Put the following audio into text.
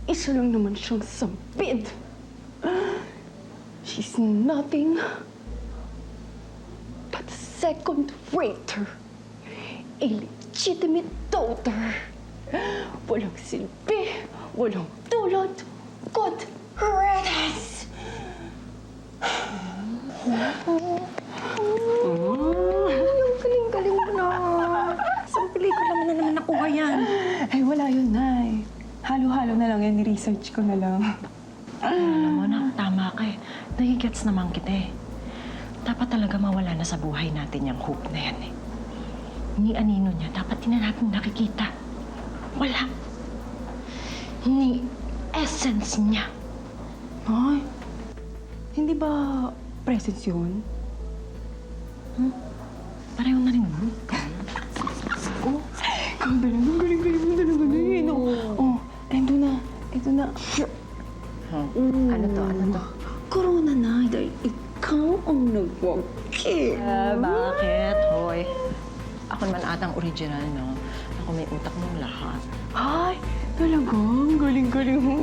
isa lang naman siyang sampid. She's nothing but a second-rater, illegitimate daughter. Walang silbi, walang dulot. Good riddance! Ang galing-galing mo na. Saan pelikula mo na naman nakuha yan? Ay, wala yun, Nay. Halo-halo na lang yan, ni-research ko na lang. Alam mo na, tama ka eh. Nagigets naman kita eh. Dapat talaga mawala na sa buhay natin yung hope na yan eh. Ni anino niya, dapat din na natin nakikita. Wala. Ni essence niya. Ay, hindi ba presence yun? Pareho na rin mo. Oh, ang galing mo talaga na yun. Oh, ito na. Ano to? Corona na, dahil ikaw ang nagwagi. Bakit? Hoy. Ako naman atang original, no? Ako may utak ng lahat. Ay, talagang galing mo.